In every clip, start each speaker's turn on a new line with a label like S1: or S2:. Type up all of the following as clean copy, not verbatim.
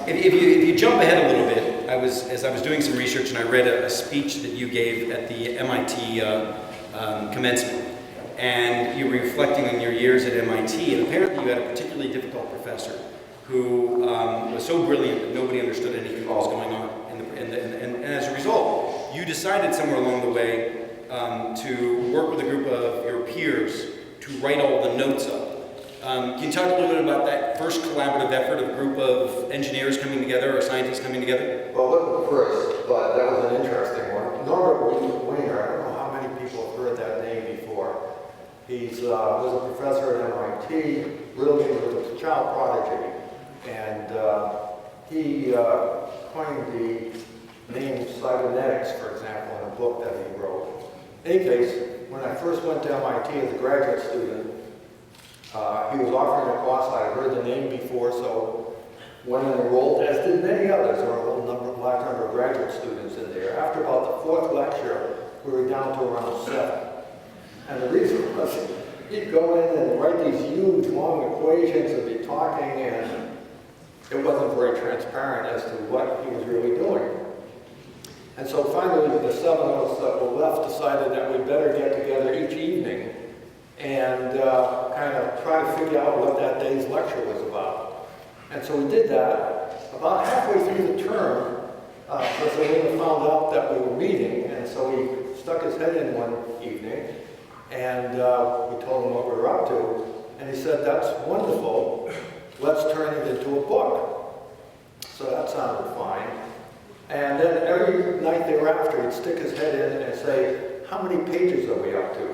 S1: If you jump ahead a little bit, as I was doing some research and I read a speech that you gave at the MIT commencement, and you were reflecting on your years at MIT, and apparently you had a particularly difficult professor who was so brilliant that nobody understood anything that was going on. And as a result, you decided somewhere along the way to work with a group of your peers to write all the notes up. Can you talk a little bit about that first collaborative effort of a group of engineers coming together or scientists coming together?
S2: Well, it wasn't the first, but that was an interesting one. Norbert Wiener, I don't know how many people have heard that name before. He was a professor at MIT, really was a child prodigy, and he coined the name cybernetics, for example, in a book that he wrote. In any case, when I first went to MIT as a graduate student, he was offering a class. I had heard the name before, so went and enrolled, as did many others. There were a large number of graduate students in there. After about the fourth lecture, we were down to around 7. And the reason was he'd go in and write these huge, long equations and be talking, and it wasn't very transparent as to what he was really doing. And so finally, the 7 of us that were left decided that we'd better get together each evening and kind of try to figure out what that day's lecture was about. And so we did that. About halfway through the term, Professor Wiener found out that we were meeting, and so he stuck his head in one evening, and we told him what we were up to, and he said, "That's wonderful, let's turn it into a book." So that sounded fine. And then every night thereafter, he'd stick his head in and say, "How many pages are we up to?"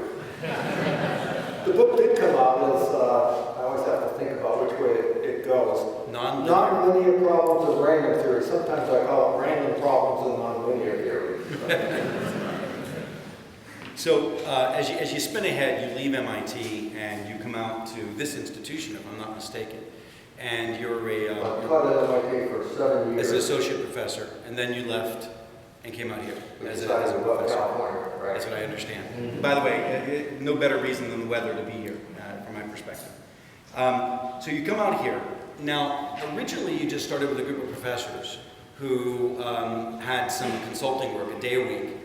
S2: The book did come out as, I always have to think about which way it goes. Nonlinear problems of random theory. Sometimes I call it random problems of nonlinear theory.
S1: So as you spin ahead, you leave MIT and you come out to this institution, if I'm not mistaken. And you're
S2: I taught at MIT for 7 years.
S1: as an associate professor, and then you left and came out here as a
S2: professor. Right.
S1: That's what I understand. Mm-hmm. By the way, no better reason than the weather to be here, from my perspective. So you come out here. Now, originally you just started with a group of professors who had some consulting work, a day a week.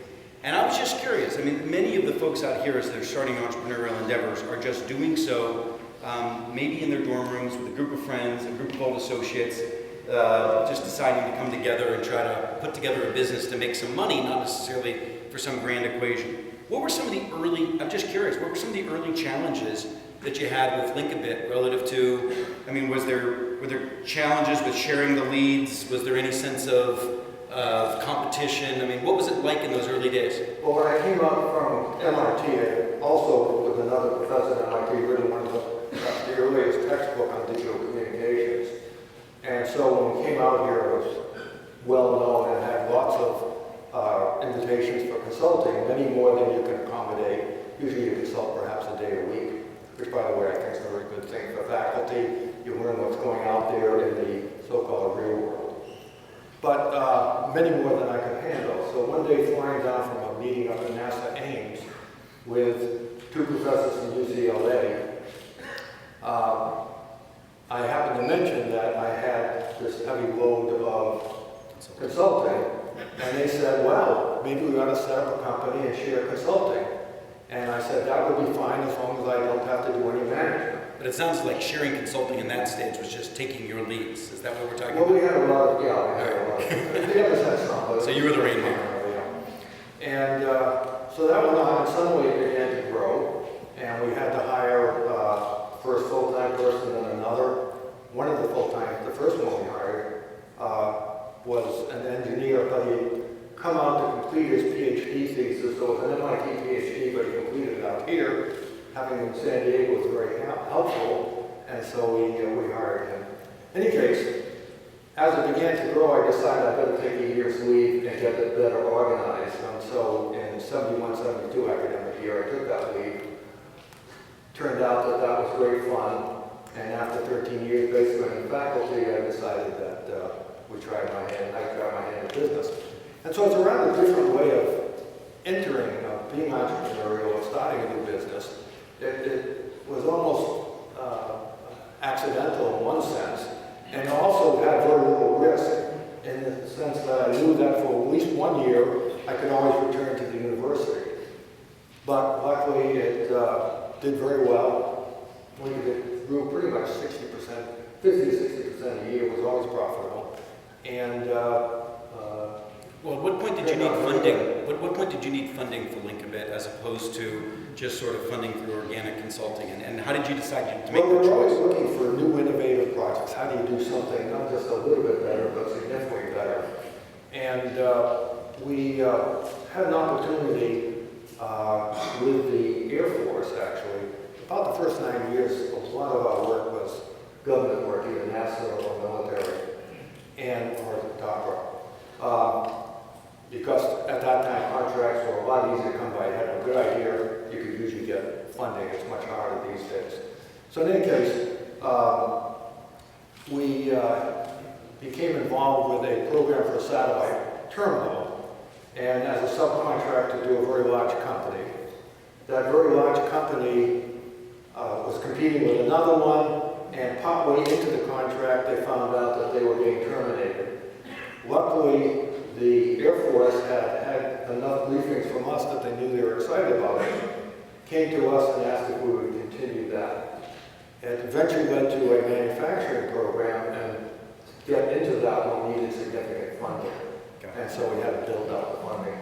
S1: And I was just curious. I mean, many of the folks out here, as they're starting entrepreneurial endeavors, are just doing so maybe in their dorm rooms with a group of friends, a group of old associates, just deciding to come together and try to put together a business to make some money, not necessarily for some grand equation. What were some of the early, I'm just curious, what were some of the early challenges that you had with Linkabit relative to, I mean, were there challenges with sharing the leads? Was there any sense of competition? I mean, what was it like in those early days?
S2: Well, when I came out from MIT, I also with another professor at MIT, really one of the earliest textbook on digital communications. And so when we came out here, it was well known and had lots of invitations for consulting, many more than you can accommodate. Usually you consult perhaps a day a week, which by the way I think is a very good thing for faculty. You learn what's going out there in the so-called real world. But many more than I could handle. So one day flying down from a meeting up in NASA Ames with 2 professors from UCLA, I happened to mention that I had this heavy load of consulting, and they said, well, maybe we ought to set up a company and share consulting. And I said, that would be fine as long as I don't have to do any management.
S1: But it sounds like sharing consulting in that stage was just taking your leads. Is that what we're talking about?
S2: Well, we had a lot of, yeah, we had a lot of, the others had some.
S1: So you were the rainmaker.
S2: Yeah. And so that went on, and suddenly it began to grow, and we had to hire first full-time person, then another. One of the full-time, the first one we hired, was an engineer, but he'd come out to complete his PhD thesis, so it was an MIT PhD, but he completed it out here. Having him in San Diego was very helpful, and so we hired him. In any case, as it began to grow, I decided I better take a year's leave and get it better organized. And so in 71, 72 academic year, I took that leave. Turned out that that was great fun, and after 13 years basically in faculty, I decided that I tried my hand in business. And so it's a rather different way of entering, being entrepreneurial, and starting a new business. It was almost accidental in one sense, and also had very little risk. the sense that I knew that for at least 1 year, I could always return to the university. But luckily, it did very well. It grew pretty much 60%, 50 to 60% a year. It was always profitable. And
S1: well, at what point did you need funding? What point did you need funding for Linkabit as opposed to just sort of funding through organic consulting? And how did you decide to make
S2: well,
S1: the
S2: we're always
S1: choice?
S2: looking for new innovative projects. How do you do something not just a little bit better, but significantly better? And we had an opportunity with the Air Force, actually. About the first 9 years, a lot of our work was government work, either NASA or military, or DARPA. Because at that time, contracts were a lot easier to come by. You had a good idea, you could usually get funding. It's much harder these days. So in any case, we became involved with a program for a satellite terminal, and as a subcontractor to a very large company. That very large company was competing with another one, and partway into the contract, they found out that they were being terminated. Luckily, the Air Force had enough briefings from us that they knew they were excited about it, came to us and asked if we would continue that. It eventually led to a manufacturing program, and to get into that one needed significant funding. And so we had to build up the funding.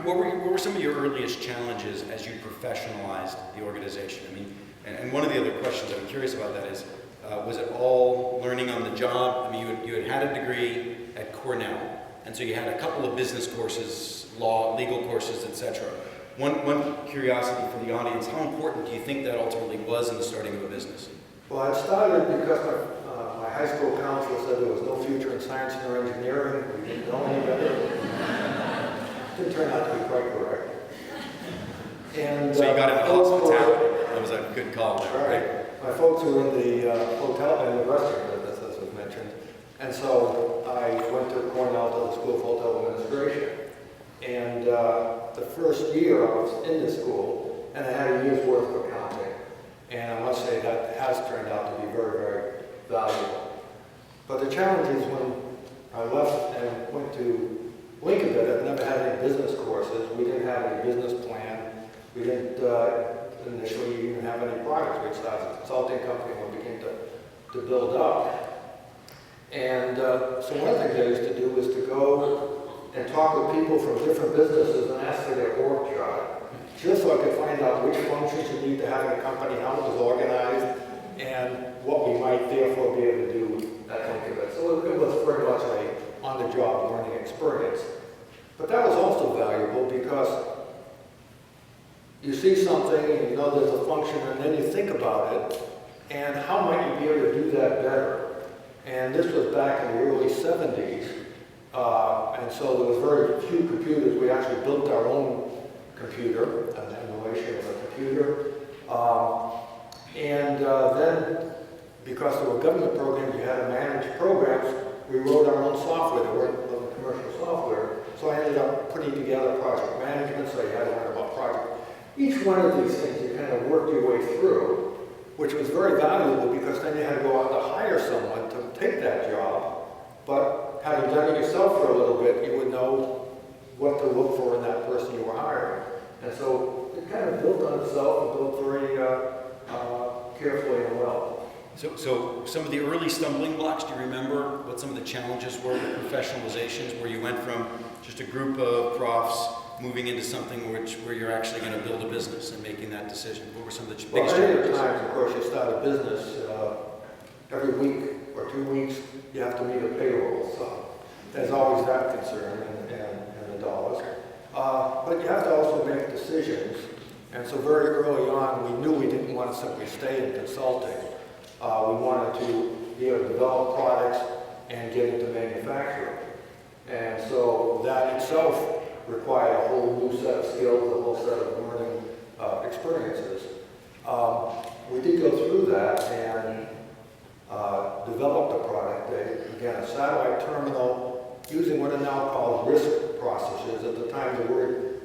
S1: What were some of your earliest challenges as you professionalized the organization? I mean, and one of the other questions I'm curious about that is, was it all learning on the job? I mean, you had a degree at Cornell, and so you had a couple of business courses, law, legal courses, etc. One curiosity for the audience, how important do you think that ultimately was in the starting of a business?
S2: Well, it started because my high school counselor said there was no future in science nor engineering. We didn't know any better. Didn't turn out to be quite correct. And
S1: so you got into hospitality. That was a good call there,
S2: right? My folks were in the hotel and the restaurant business, as was mentioned. And so I went to Cornell to the School of Hotel Administration. And the first year I was in the school, and I had a year's worth of accounting. And I must say that has turned out to be very, very valuable. But the challenge is when I left and went to Linkabit, I've never had any business courses. We didn't have any business plan. We didn't initially even have any products. We started a consulting company when we began to build up. And so one of the things I used to do was to go and talk with people from different businesses and ask for their org chart, just so I could find out which functions you need to have in a company, how it was organized, and what we might therefore be able to do at Linkabit. So it was very much a on-the-job learning experience. But that was also valuable because you see something and you know there's a function, and then you think about it, and how might you be able to do that better? And this was back in the early 70s, and so there was very few computers. We actually built our own computer, an emulation of a computer. Then, because there were government programs, you had to manage programs, we wrote our own software. There wasn't commercial software. So I ended up putting together project management, so you had to learn about project. Each one of these things you kind of worked your way through, which was very valuable because then you had to go out to hire someone to take that job. But having done it yourself for a little bit, you would know what to look for in that person you were hiring. And so it kind of built on itself and built very carefully and well.
S1: So some of the early stumbling blocks, do you remember what some of the challenges were with professionalizations, where you went from just a group of profs moving into something where you're actually going to build a business and making that decision? What were some of the biggest challenges?
S2: Well, times, of course, you start a business, every week or 2 weeks, you have to meet a payroll. So there's always that concern and the dollars. But you have to also make decisions. And so very early on, we knew we didn't want to simply stay in consulting. We wanted to be able to develop products and get into manufacturing. And so that itself required a whole new set of skills, a whole set of learning experiences. We did go through that and developed a product, again, a satellite terminal using what are now called risk processors. At the time,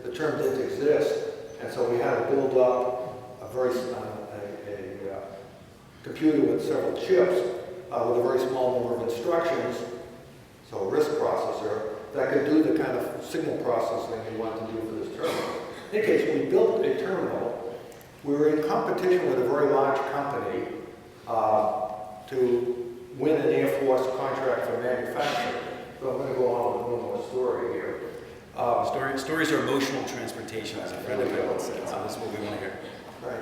S2: the term didn't exist, and so we had to build up a computer with several chips with a very small number of instructions, So a risk processor that could do the kind of signal processing we want to do for this terminal. In any case, when we built a terminal, we were in competition with a very large company to win an Air Force contract for manufacturing. So I'm going to go on with one more story here.
S1: Stories are emotional transportation, as a friend of mine once said, so this is what we want to hear.
S2: Right.